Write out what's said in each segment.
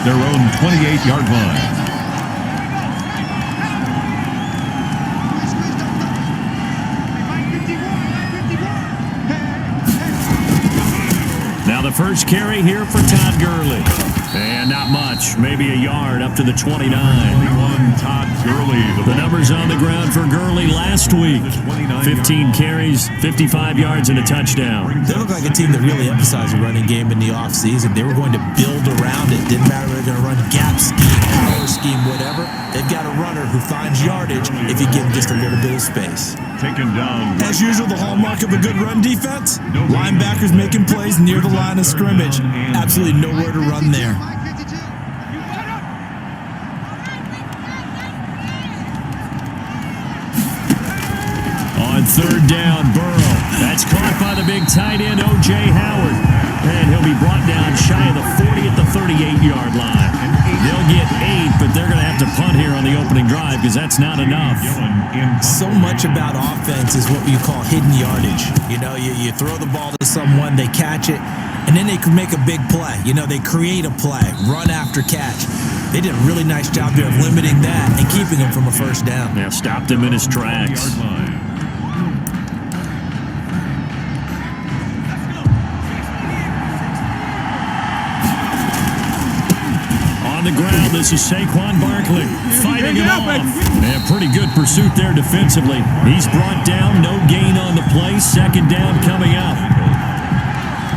at their own 28-yard line. Now the first carry here for Todd Gurley. And not much, maybe a yard up to the 29. 21, Todd Gurley. The numbers on the ground for Gurley last week. 15 carries, 55 yards, and a touchdown. They look like a team that really emphasized the running game in the offseason. They were going to build around it. Didn't matter if they were going to run gap scheme, power scheme, whatever. They've got a runner who finds yardage if you give him just a little bit of space. Taken down. As usual, the hallmark of a good run defense, linebackers making plays near the line of scrimmage. Absolutely nowhere to run there. On third down, Burrow. That's caught by the big tight end, O.J. Howard. And he'll be brought down shy of the 40 at the 38-yard line. They'll get 8, but they're going to have to punt here on the opening drive because that's not enough. So much about offense is what you call hidden yardage. You know, you throw the ball to someone, they catch it, and then they can make a big play. You know, they create a play, run after catch. They did a really nice job there of limiting that and keeping him from a first down. Yeah, stopped him in his tracks. On the ground, this is Saquon Barkley fighting him off. And pretty good pursuit there defensively. He's brought down, no gain on the play. Second down coming up.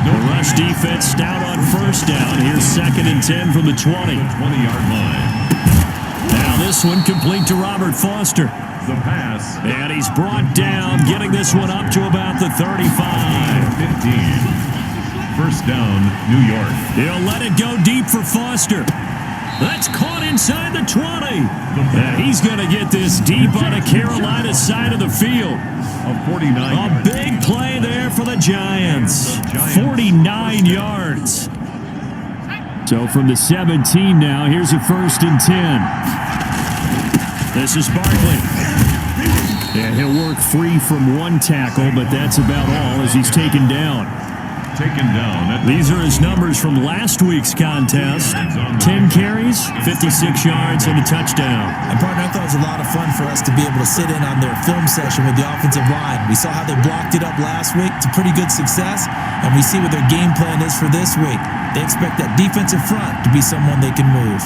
The rush defense stout on first down. Here's 2nd and 10 from the 20-yard line. Now this one complete to Robert Foster. The pass. And he's brought down, getting this one up to about the 35. 15. First down, New York. He'll let it go deep for Foster. That's caught inside the 20. And he's going to get this deep on the Carolina side of the field. A 49. A big play there for the Giants. 49 yards. So from the 17 now, here's a 1st and 10. This is Barkley. And he'll work free from one tackle, but that's about all as he's taken down. These are his numbers from last week's contest. 10 carries, 56 yards, and a touchdown. And, partner, I thought it was a lot of fun for us to be able to sit in on their film session with the offensive line. We saw how they blocked it up last week to pretty good success, and we see what their game plan is for this week. They expect that defensive front to be someone they can move.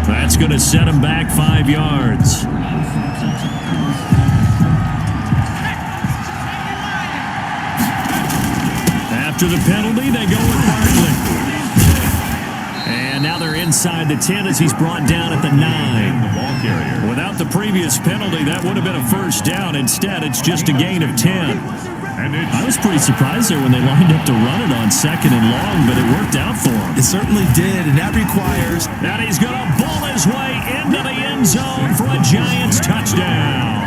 That's going to set him back 5 yards. After the penalty, they go with Barkley. And now they're inside the 10 as he's brought down at the 9. The ball carrier. Without the previous penalty, that would have been a first down. Instead, it's just a gain of 10. I was pretty surprised there when they lined up to run it on 2nd and long, but it worked out for him. It certainly did, and that requires... And he's going to bull his way into the end zone for a Giants touchdown.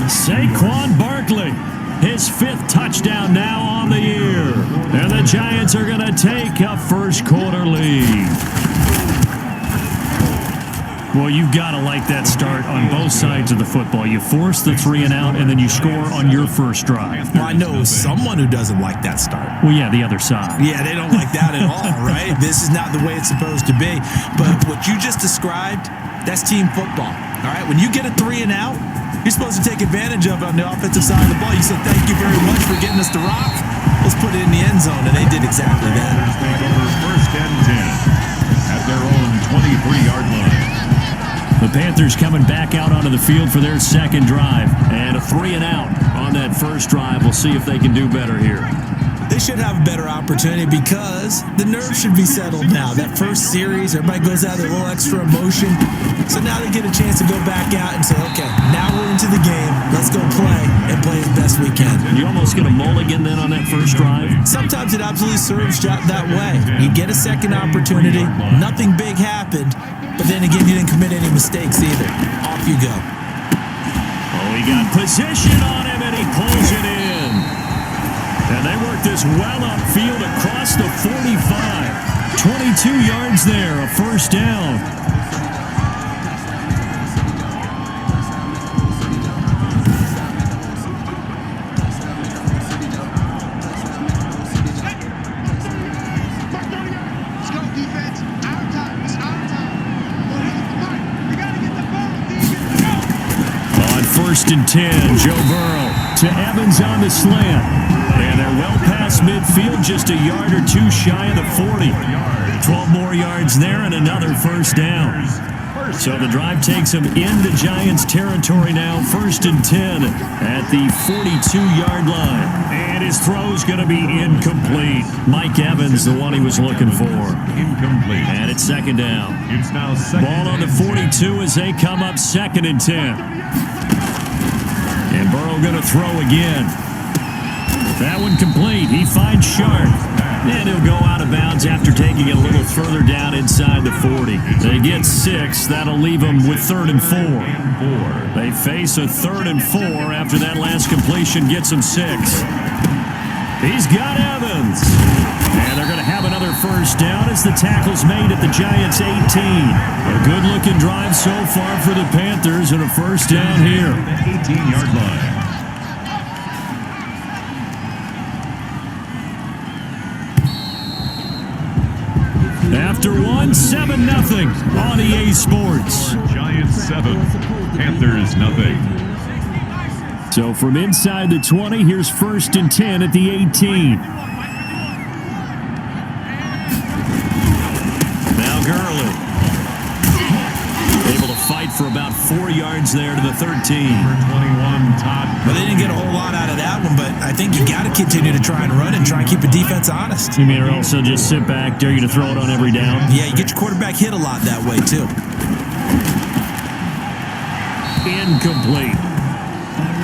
Saquon Barkley, his 5th touchdown now on the year. And the Giants are going to take a first quarter lead. Well, you've got to like that start on both sides of the football. You force the 3 and out, and then you score on your first drive. Well, I know someone who doesn't like that start. Well, yeah, the other side. Yeah, they don't like that at all, right? This is not the way it's supposed to be. But what you just described, that's team football, all right? When you get a 3 and out, you're supposed to take advantage of it on the offensive side of the ball. You said, thank you very much for getting us to rock. Let's put it in the end zone, and they did exactly that. Take over 1st and 10 at their own 23-yard line. The Panthers coming back out onto the field for their 2nd drive. And a 3 and out on that first drive. We'll see if they can do better here. They should have a better opportunity because the nerves should be settled now. That first series, everybody goes out with a little extra emotion. So now they get a chance to go back out and say, okay, now we're into the game. Let's go play and play as best we can. You almost get a mulligan then on that first drive? Sometimes it absolutely serves that way. You get a second opportunity. Nothing big happened. But then again, you didn't commit any mistakes either. Off you go. Oh, he got position on him, and he pulls it in. And they work this well upfield across the 45. 22 yards there, a first down. First and 10, Joe Burrow to Evans on the slant. And they're well past midfield, just a yard or two shy of the 40. 12 more yards there and another first down. So the drive takes them into Giants territory now, first and 10 at the 42-yard line. And his throw's going to be incomplete. Mike Evans, the one he was looking for. Incomplete. And it's second down. It's now second. Ball on the 42 as they come up second and 10. And Burrow going to throw again. That one complete. He finds Sharp. And he'll go out of bounds after taking it a little further down inside the 40. They get 6. That'll leave them with 3rd and 4. They face a 3rd and 4 after that last completion gets them 6. He's got Evans. And they're going to have another first down as the tackle's made at the Giants' 18. A good-looking drive so far for the Panthers and a first down here. 18-yard line. After one, 7-0 on EA Sports. Giants 7, Panthers nothing. So from inside the 20, here's first and 10 at the 18. Now Gurley. Able to fight for about 4 yards there to the 13. Number 21, Todd. Well, they didn't get a whole lot out of that one, but I think you got to continue to try and run and try and keep the defense honest. You mean or also just sit back, dare you to throw it on every down? Yeah, you get your quarterback hit a lot that way, too. Incomplete.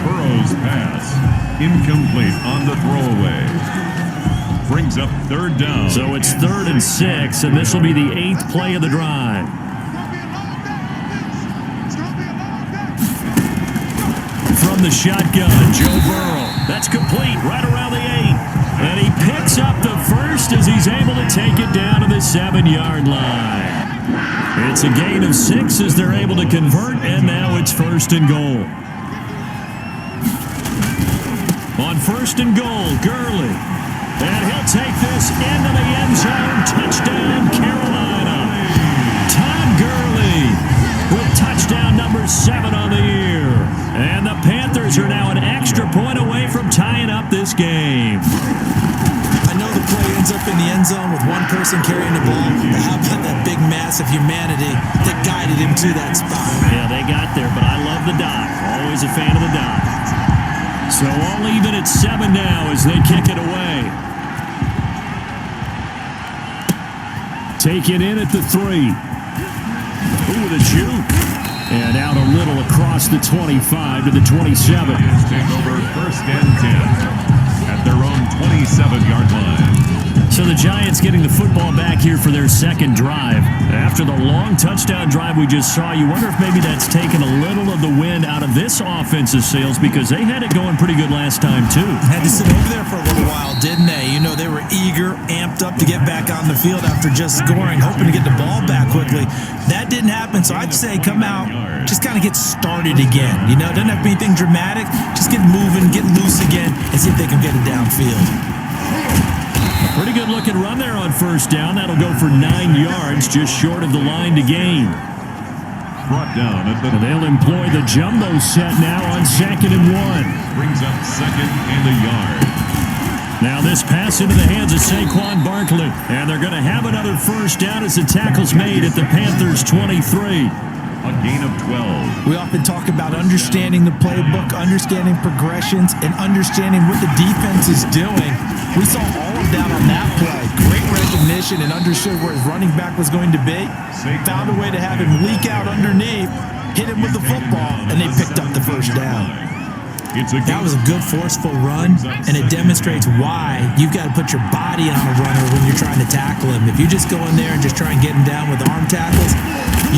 Burrow's pass. Incomplete on the throwaway. Brings up 3rd down. So it's 3rd and 6, and this will be the 8th play of the drive. From the shotgun, Joe Burrow. That's complete right around the 8. And he picks up the first as he's able to take it down to the 7-yard line. It's a gain of 6 as they're able to convert, and now it's 1st and goal. On 1st and goal, Gurley. And he'll take this into the end zone. Touchdown, Carolina. Todd Gurley with touchdown number 7 on the year. And the Panthers are now an extra point away from tying up this game. I know the play ends up in the end zone with one person carrying the ball, but how about that big mass of humanity that guided him to that spot? Yeah, they got there, but I love the dot. Always a fan of the dot. So all even at 7 now as they kick it away. Take it in at the 3. Ooh, the juke. And out a little across the 25 to the 27. Take over 1st and 10 at their own 27-yard line. So the Giants getting the football back here for their second drive. After the long touchdown drive we just saw, you wonder if maybe that's taken a little of the wind out of this offensive sails because they had it going pretty good last time, too. Had to sit over there for a little while, didn't they? You know, they were eager, amped up to get back on the field after just scoring, hoping to get the ball back quickly. That didn't happen, so I'd say come out, just kind of get started again. You know, doesn't have to be anything dramatic. Just get moving, get loose again, and see if they can get it downfield. Pretty good looking run there on 1st down. That'll go for 9 yards, just short of the line to gain. Brought down at the... And they'll employ the jumbo set now on 2nd and 1. Brings up 2nd and a yard. Now this pass into the hands of Saquon Barkley. And they're going to have another first down as the tackle's made at the Panthers' 23. A gain of 12. We often talk about understanding the playbook, understanding progressions, and understanding what the defense is doing. We saw all of that on that play. Great recognition and understood where his running back was going to be. Found a way to have him leak out underneath, hit him with the football, and they picked up the first down. That was a good, forceful run, and it demonstrates why you've got to put your body on a runner when you're trying to tackle him. If you just go in there and just try and get him down with arm tackles,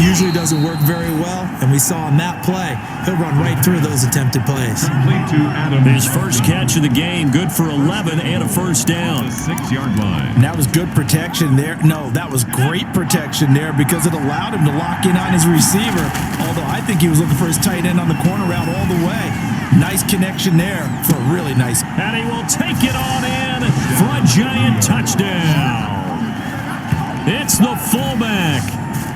usually doesn't work very well, and we saw on that play, he'll run right through those attempted plays. Complete to Adam. His first catch of the game, good for 11 and a first down. 6-yard line. And that was good protection there. No, that was great protection there because it allowed him to lock in on his receiver, although I think he was looking for his tight end on the corner route all the way. Nice connection there for a really nice. And he will take it on in for a Giant touchdown. It's the fullback.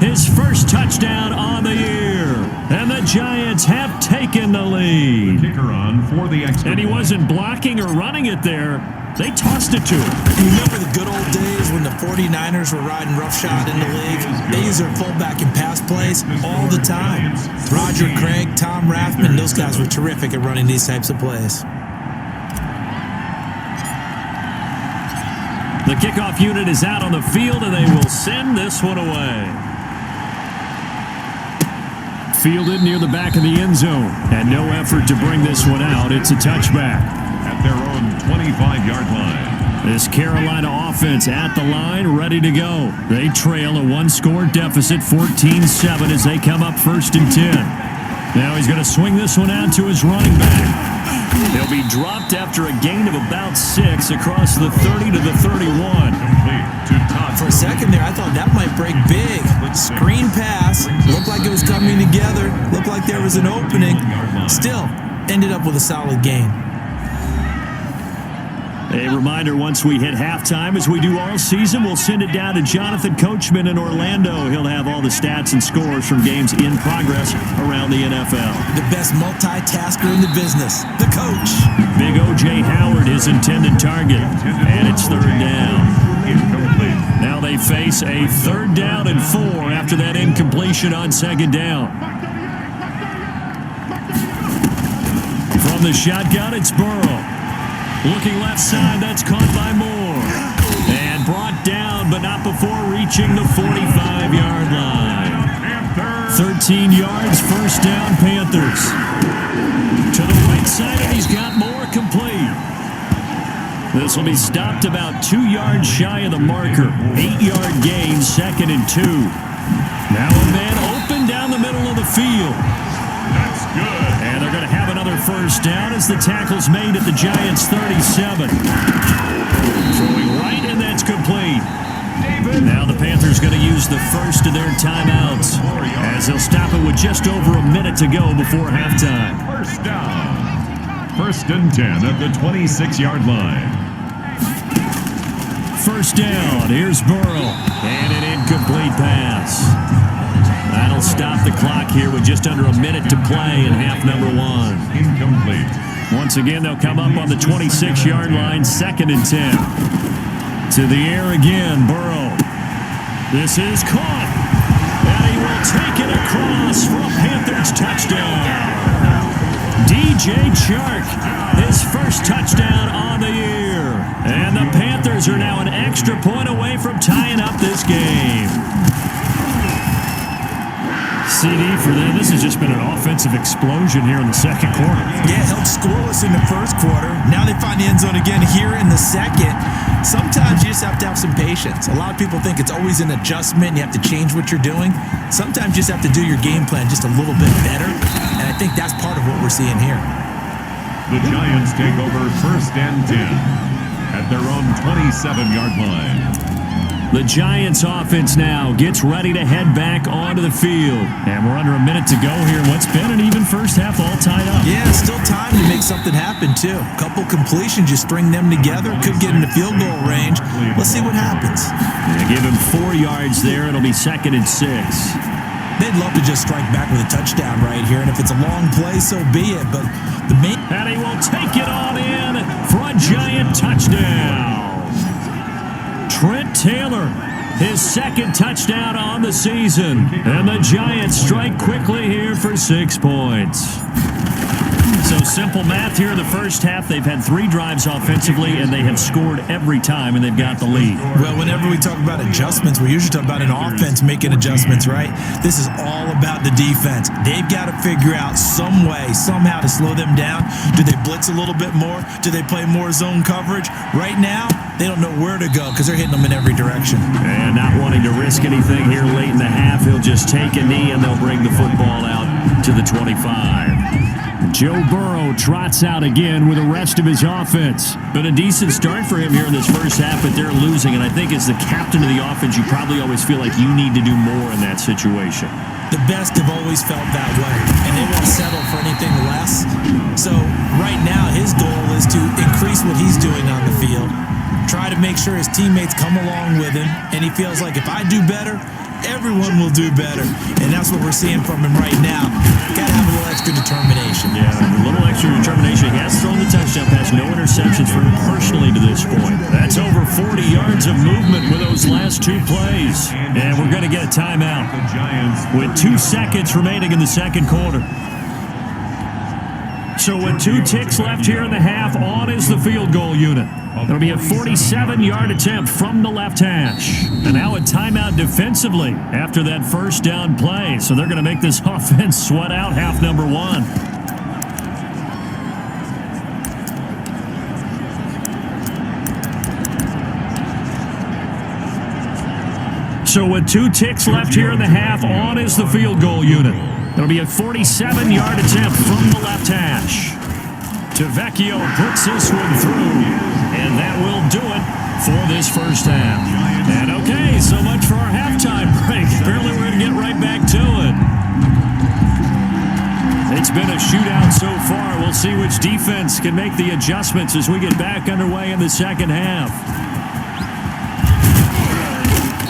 His first touchdown on the year. And the Giants have taken the lead. Kicker on for the extra. And he wasn't blocking or running it there. They tossed it to him. You remember the good old days when the 49ers were riding roughshod in the league? They used their fullback in pass plays all the time. Roger Craig, Tom Rathman, those guys were terrific at running these types of plays. The kickoff unit is out on the field, and they will send this one away. Fielded near the back of the end zone, and no effort to bring this one out. It's a touchback. At their own 25-yard line. This Carolina offense at the line, ready to go. They trail a one-score deficit, 14-7, as they come up 1st and 10. Now he's going to swing this one out to his running back. He'll be dropped after a gain of about 6 across the 30 to the 31. For a second there, I thought that might break big. Screen pass. Looked like it was coming together. Looked like there was an opening. Still, ended up with a solid gain. A reminder, once we hit halftime, as we do all season, we'll send it down to Jonathan Coachman in Orlando. He'll have all the stats and scores from games in progress around the NFL. The best multitasker in the business, the coach. Big O.J. Howard, his intended target, and it's 3rd down. Now they face a 3rd down and 4 after that incompletion on 2nd down. From the shotgun, it's Burrow. Looking left side, that's caught by Moore. And brought down, but not before reaching the 45-yard line. 13 yards, 1st down, Panthers. To the right side, and he's got Moore complete. This will be stopped about 2 yards shy of the marker. 8-yard gain, 2nd and 2. Now a man open down the middle of the field. That's good. And they're going to have another 1st down as the tackle's made at the Giants' 37. Throwing right, and that's complete. Now the Panthers going to use the first of their timeouts as they'll stop it with just over a minute to go before halftime. 1st down. 1st and 10 at the 26-yard line. 1st down. Here's Burrow. And an incomplete pass. That'll stop the clock here with just under a minute to play in half number 1. Incomplete. Once again, they'll come up on the 26-yard line, 2nd and 10. To the air again, Burrow. This is caught. And he will take it across for a Panthers touchdown. DJ Chark, his first touchdown on the year. And the Panthers are now an extra point away from tying up this game. CD for them. This has just been an offensive explosion here in the 2nd quarter. Yeah, held scoreless in the 1st quarter. Now they find the end zone again here in the 2nd. Sometimes you just have to have some patience. A lot of people think it's always an adjustment. You have to change what you're doing. Sometimes you just have to do your game plan just a little bit better. And I think that's part of what we're seeing here. The Giants take over 1st and 10 at their own 27-yard line. The Giants offense now gets ready to head back onto the field. And we're under a minute to go here. What's been an even first half all tied up. Yeah, still time to make something happen, too. Couple completions, you string them together. Could get into field goal range. Let's see what happens. They give him 4 yards there. It'll be 2nd and 6. They'd love to just strike back with a touchdown right here. And if it's a long play, so be it. But the main... And he will take it on in for a Giant touchdown. Trent Taylor, his 2nd touchdown on the season. And the Giants strike quickly here for 6 points. So simple math here in the first half. They've had 3 drives offensively, and they have scored every time, and they've got the lead. Well, whenever we talk about adjustments, we usually talk about an offense making adjustments, right? This is all about the defense. They've got to figure out some way, somehow to slow them down. Do they blitz a little bit more? Do they play more zone coverage? Right now, they don't know where to go because they're hitting them in every direction. And not wanting to risk anything here late in the half, he'll just take a knee, and they'll bring the football out to the 25. Joe Burrow trots out again with the rest of his offense. Been a decent start for him here in this first half, but they're losing. And I think as the captain of the offense, you probably always feel like you need to do more in that situation. The best have always felt that way, and they won't settle for anything less. So right now, his goal is to increase what he's doing on the field, try to make sure his teammates come along with him, and he feels like if I do better, everyone will do better. And that's what we're seeing from him right now. Got to have a little extra determination. Yeah, a little extra determination. He has thrown the touchdown pass, no interceptions for him personally to this point. That's over 40 yards of movement with those last 2 plays. And we're going to get a timeout with 2 seconds remaining in the second quarter. So with 2 ticks left here in the half, on is the field goal unit. It'll be a 47-yard attempt from the left hash. And now a timeout defensively after that first down play. So they're going to make this offense sweat out half number 1. So with 2 ticks left here in the half, on is the field goal unit. It'll be a 47-yard attempt from the left hash. Tavecchio puts this one through, and that will do it for this first half. And okay, so much for our halftime break. Apparently we're going to get right back to it. It's been a shootout so far. We'll see which defense can make the adjustments as we get back underway in the second half.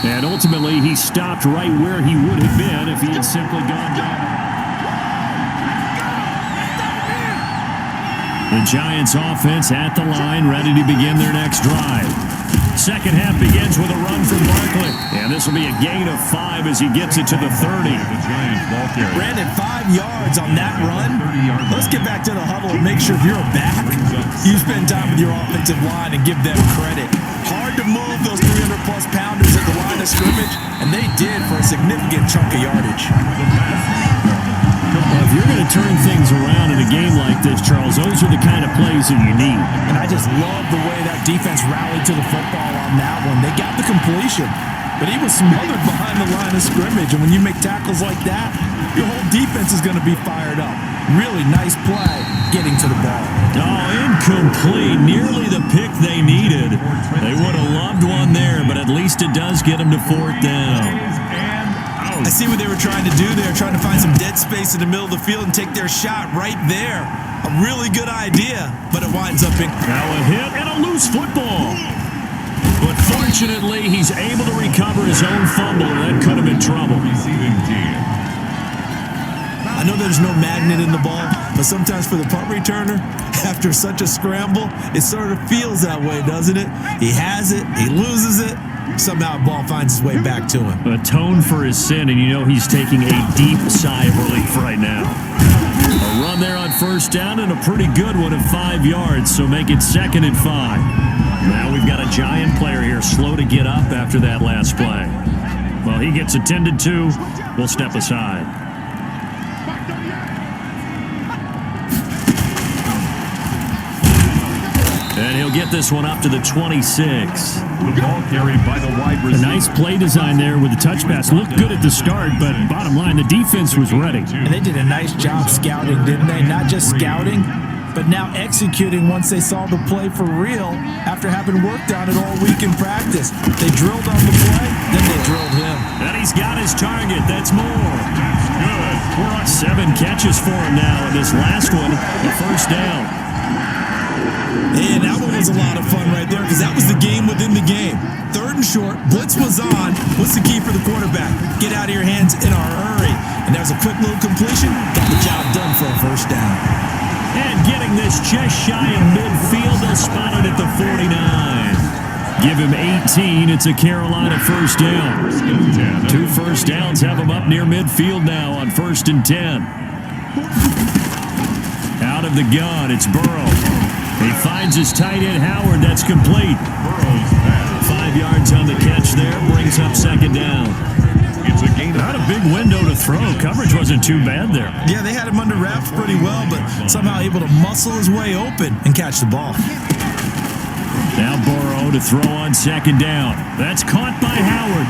And ultimately, he stopped right where he would have been if he had simply gone down. The Giants offense at the line, ready to begin their next drive. Second half begins with a run from Barkley. And this will be a gain of 5 as he gets it to the 30. Brandon, 5 yards on that run. Let's get back to the huddle and make sure if you're back, you spend time with your offensive line and give them credit. Hard to move those 300-plus pounders at the line of scrimmage, and they did for a significant chunk of yardage. Well, if you're going to turn things around in a game like this, Charles, those are the kind of plays that you need. And I just love the way that defense rallied to the football on that one. They got the completion, but he was smothered behind the line of scrimmage. And when you make tackles like that, your whole defense is going to be fired up. Really nice play getting to the ball. Oh, incomplete. Nearly the pick they needed. They would have loved one there, but at least it does get them to 4th down. I see what they were trying to do there, trying to find some dead space in the middle of the field and take their shot right there. A really good idea, but it winds up being... Now a hit and a loose football. But fortunately, he's able to recover his own fumble, and that cut him in trouble. I know there's no magnet in the ball, but sometimes for the punt returner, after such a scramble, it sort of feels that way, doesn't it? He has it, he loses it. Somehow the ball finds its way back to him. Atone for his sin, and you know he's taking a deep sigh of relief right now. A run there on first down, and a pretty good one of 5 yards, so make it 2nd and 5. Now we've got a Giant player here, slow to get up after that last play. Well, he gets attended to. We'll step aside. And he'll get this one up to the 26. The ball carried by the wide receiver. A nice play design there with the touch pass. Looked good at the start, but bottom line, the defense was ready. And they did a nice job scouting, didn't they? Not just scouting, but now executing once they saw the play for real after having worked on it all week in practice. They drilled on the play, then they drilled him. And he's got his target. That's more. Good. 7 catches for him now, and this last one, the first down. And that one was a lot of fun right there because that was the game within the game. 3rd and short, blitz was on. What's the key for the quarterback? Get out of your hands in a hurry. And there's a quick little completion. Got the job done for a first down. And getting this just shy of midfield, they'll spot it at the 49. Give him 18. It's a Carolina first down. 2 first downs have him up near midfield now on 1st and 10. Out of the gun, it's Burrow. He finds his tight end, Howard. That's complete. 5 yards on the catch there. Brings up second down. It's a gain. Not a big window to throw. Coverage wasn't too bad there. Yeah, they had him under wraps pretty well, but somehow able to muscle his way open and catch the ball. Now Burrow to throw on second down. That's caught by Howard.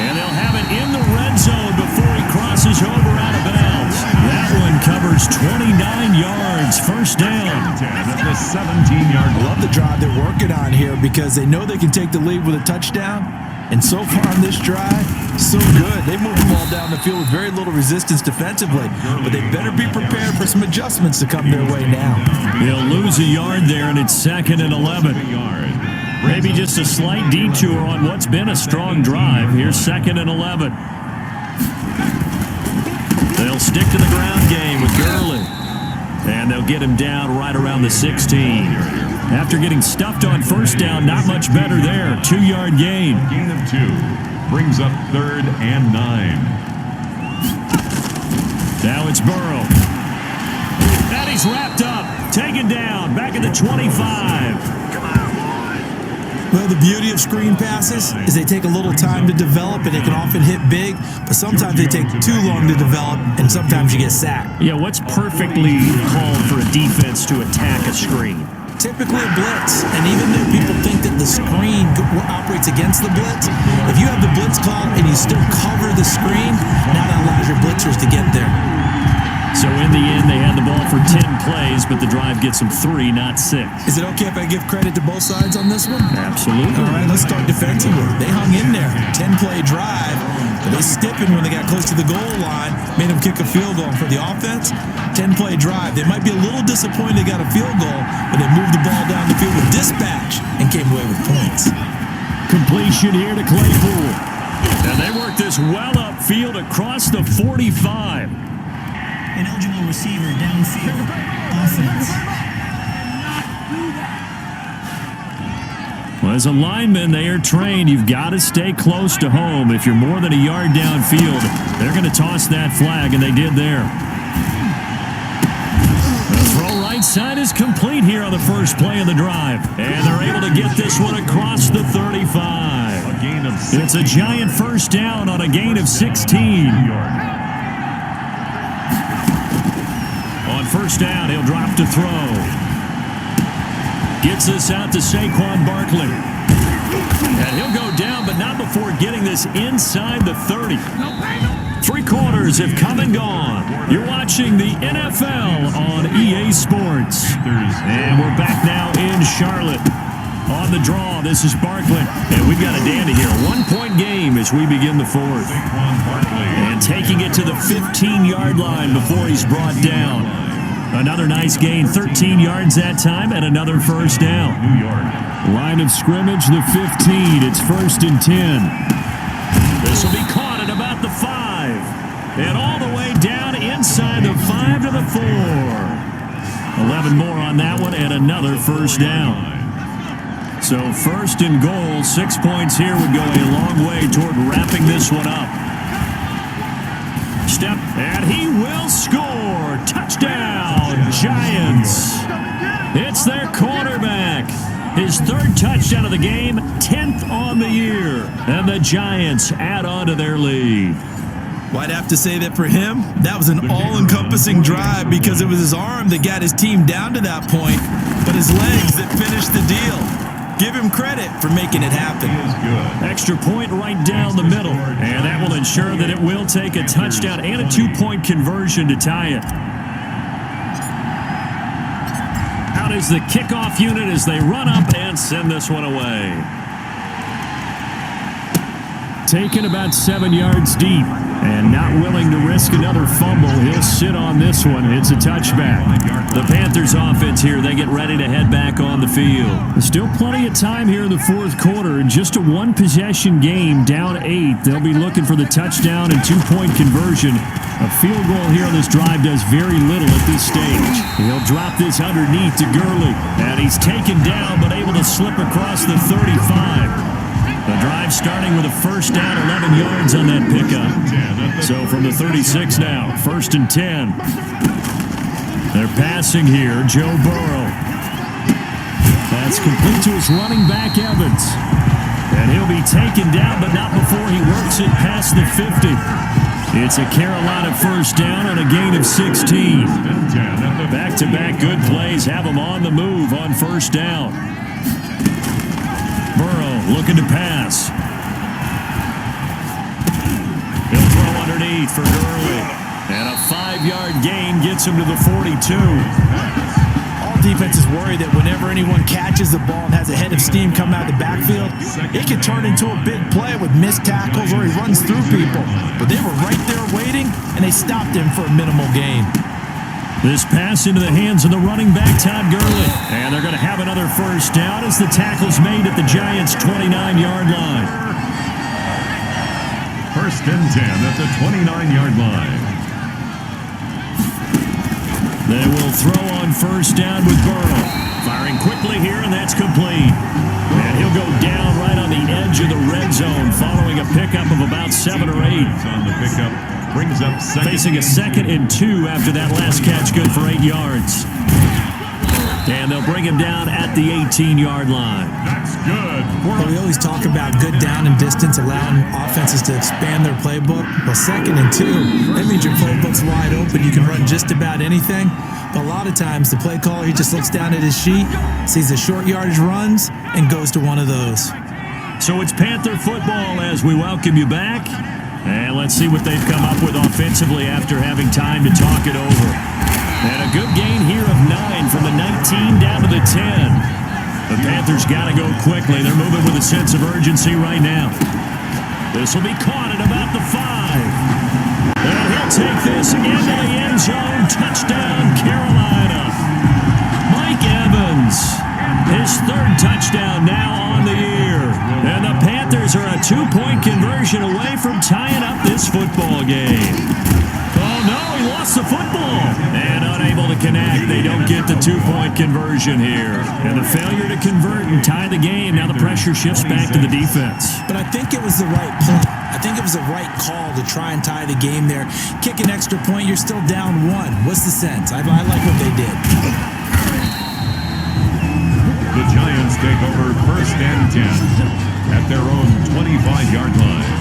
And they'll have it in the red zone before he crosses over out of bounds. That one covers 29 yards. First down. At the 17-yard line. Love the drive they're working on here because they know they can take the lead with a touchdown. And so far on this drive, so good. They moved the ball down the field with very little resistance defensively. But they better be prepared for some adjustments to come their way now. They'll lose a yard there, and it's 2nd and 11. Maybe just a slight detour on what's been a strong drive. Here's 2nd and 11. They'll stick to the ground game with Gurley. And they'll get him down right around the 16. After getting stuffed on first down, not much better there. 2-yard gain. Gain of 2. Brings up 3rd and 9. Now it's Burrow. And he's wrapped up. Taken down. Back at the 25. Well, the beauty of screen passes is they take a little time to develop, and they can often hit big, but sometimes they take too long to develop, and sometimes you get sacked. Yeah, what's perfectly called for a defense to attack a screen? Typically a blitz, and even though people think that the screen operates against the blitz, if you have the blitz call and you still cover the screen, now that allows your blitzers to get there. So in the end, they had the ball for 10 plays, but the drive gets them 3, not 6. Is it okay if I give credit to both sides on this one? Absolutely. All right, let's start defensively. They hung in there. 10-play drive, but they stiffened when they got close to the goal line, made them kick a field goal. For the offense, 10-play drive. They might be a little disappointed they got a field goal, but they moved the ball down the field with dispatch and came away with points. Completion here to Claypool. And they work this well upfield across the 45. An eligible receiver downfield. Offense. Well, as a lineman, they are trained. You've got to stay close to home. If you're more than a yard downfield, they're going to toss that flag, and they did there. The throw right side is complete here on the first play of the drive. And they're able to get this one across the 35. A gain of 6. It's a giant first down on a gain of 16. On first down, he'll drop to throw. Gets this out to Saquon Barkley. And he'll go down, but not before getting this inside the 30. 3 quarters have come and gone. You're watching the NFL on EA Sports. And we're back now in Charlotte. On the draw, this is Barkley. And we've got a dandy here. 1-point game as we begin the 4th. And taking it to the 15-yard line before he's brought down. Another nice gain, 13 yards that time, and another first down. New York. Line of scrimmage, the 15. It's 1st and 10. This will be caught at about the 5. And all the way down inside the 5 to the 4. 11 more on that one, and another first down. So 1st and goal, 6 points here would go a long way toward wrapping this one up. Step, and he will score. Touchdown, Giants. It's their quarterback. His 3rd touchdown of the game, 10th on the year. And the Giants add on to their lead. Well, I'd have to say that for him, that was an all-encompassing drive because it was his arm that got his team down to that point, but his legs that finished the deal. Give him credit for making it happen. Extra point right down the middle, and that will ensure that it will take a touchdown and a 2-point conversion to tie it. Out is the kickoff unit as they run up and send this one away. Taken about 7 yards deep and not willing to risk another fumble. He'll sit on this one. It's a touchback. The Panthers offense here, they get ready to head back on the field. Still plenty of time here in the 4th quarter. Just a 1-possession game, down 8. They'll be looking for the touchdown and 2-point conversion. A field goal here on this drive does very little at this stage. He'll drop this underneath to Gurley. And he's taken down but able to slip across the 35. The drive starting with a first down, 11 yards on that pickup. So from the 36 now, 1st and 10. They're passing here. Joe Burrow. That's complete to his running back, Evans. And he'll be taken down, but not before he works it past the 50. It's a Carolina first down and a gain of 16. Back-to-back good plays have him on the move on first down. Burrow looking to pass. He'll throw underneath for Gurley. And a 5-yard gain gets him to the 42. Defense is worried that whenever anyone catches the ball and has a head of steam come out of the backfield, it can turn into a big play with missed tackles or he runs through people. But they were right there waiting, and they stopped him for a minimal gain. This pass into the hands of the running back, Todd Gurley. And they're going to have another first down as the tackle's made at the Giants' 29-yard line. First and 10 at the 29-yard line. They will throw on first down with Burrow. Firing quickly here, and that's complete. And he'll go down right on the edge of the red zone following a pickup of about 7 or 8. On the pickup, brings up second. Facing a 2nd and 2 after that last catch, good for 8 yards. And they'll bring him down at the 18-yard line. That's good. Well, we always talk about good down and distance, allowing offenses to expand their playbook. Well, 2nd and 2, that means your playbook's wide open. You can run just about anything. But a lot of times, the play caller, he just looks down at his sheet, sees the short yardage runs, and goes to one of those. So it's Panther football as we welcome you back. And let's see what they've come up with offensively after having time to talk it over. And a good gain here of 9 from the 19 down to the 10. The Panthers got to go quickly. They're moving with a sense of urgency right now. This will be caught at about the 5. And he'll take this into the end zone. Touchdown, Carolina. Mike Evans, his 3rd touchdown now on the year. And the Panthers are a 2-point conversion away from tying up this football game. Oh, no, he lost the football. And unable to connect. They don't get the 2-point conversion here. And the failure to convert and tie the game. Now the pressure shifts back to the defense. But I think it was the right play. I think it was the right call to try and tie the game there. Kick an extra point, you're still down 1. What's the sense? I like what they did. The Giants take over first and 10 at their own 25-yard line.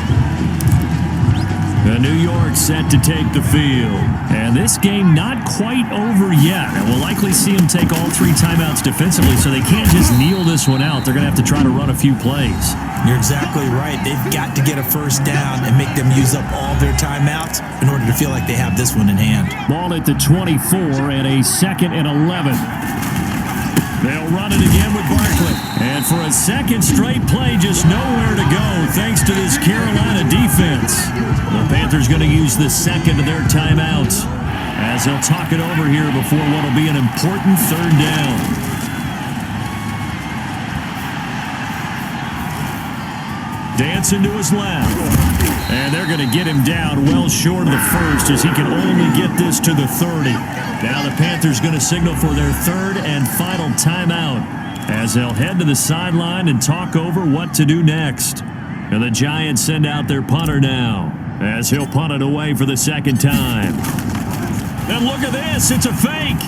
New York set to take the field. And this game not quite over yet. And we'll likely see them take all 3 timeouts defensively, so they can't just kneel this one out. They're going to have to try to run a few plays. You're exactly right. They've got to get a first down and make them use up all their timeouts in order to feel like they have this one in hand. Ball at the 24 and a 2nd and 11. They'll run it again with Barkley. And for a 2nd straight play, just nowhere to go thanks to this Carolina defense. The Panthers going to use the 2nd of their timeouts as they'll talk it over here before what will be an important 3rd down. Dancing to his left. And they're going to get him down well short of the 1st as he can only get this to the 30. Now the Panthers going to signal for their 3rd and final timeout as they'll head to the sideline and talk over what to do next. And the Giants send out their punter now as he'll punt it away for the 2nd time. And look at this, it's a fake.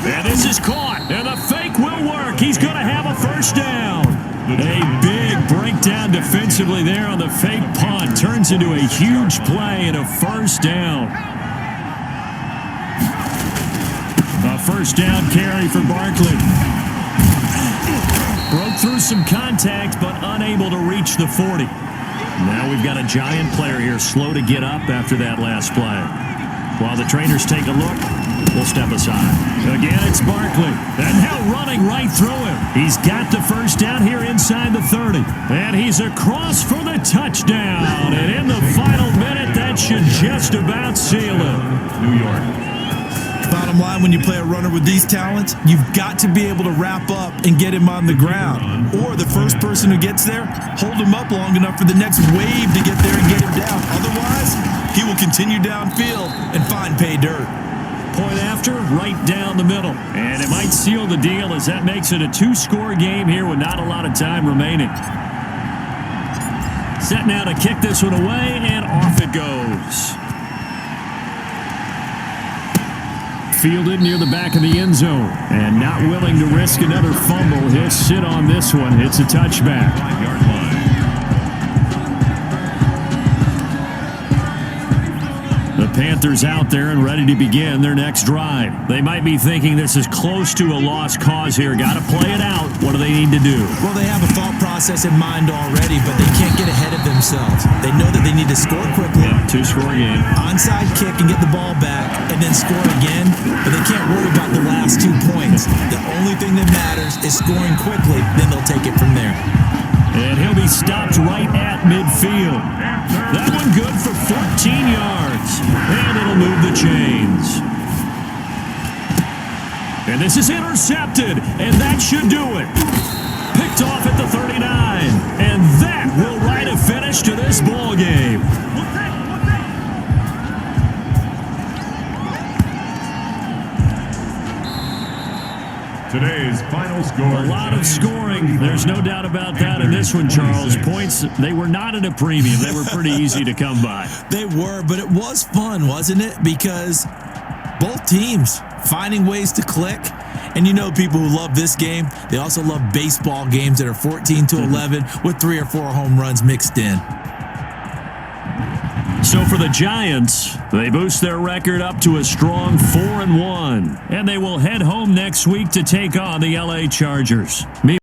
And this is caught, and the fake will work. He's going to have a first down. A big breakdown defensively there on the fake punt. Turns into a huge play and a first down. A first down carry for Barkley. Broke through some contact, but unable to reach the 40. Now we've got a Giant player here slow to get up after that last play. While the trainers take a look, we'll step aside. Again, it's Barkley. And now running right through him. He's got the first down here inside the 30. And he's across for the touchdown. And in the final minute, that should just about seal it. New York. Bottom line, when you play a runner with these talents, you've got to be able to wrap up and get him on the ground. Or the first person who gets there, hold him up long enough for the next wave to get there and get him down. Otherwise, he will continue downfield and find pay dirt. Point after, right down the middle. And it might seal the deal as that makes it a 2-score game here with not a lot of time remaining. Set now to kick this one away, and off it goes. fielded near the back of the end zone. And not willing to risk another fumble, he'll sit on this one. It's a touchback. 5-yard line. The Panthers out there and ready to begin their next drive. They might be thinking this is close to a lost cause here. Got to play it out. What do they need to do? Well, they have a thought process in mind already, but they can't get ahead of themselves. They know that they need to score quickly. Yeah, two-score game. Onside kick and get the ball back, and then score again. But they can't worry about the last 2 points. The only thing that matters is scoring quickly. Then they'll take it from there. And he'll be stopped right at midfield. That one good for 14 yards. And it'll move the chains. And this is intercepted. And that should do it. Picked off at the 39. And that will write a finish to this ball game. Today's final score. A lot of scoring. There's no doubt about that in this one, Charles. Points, they were not at a premium. They were pretty easy to come by. They were, but it was fun, wasn't it? Because both teams finding ways to click. And you know people who love this game, they also love baseball games that are 14-11 with 3 or 4 home runs mixed in. So for the Giants, they boost their record up to a strong 4-1. And they will head home next week to take on the LA Chargers.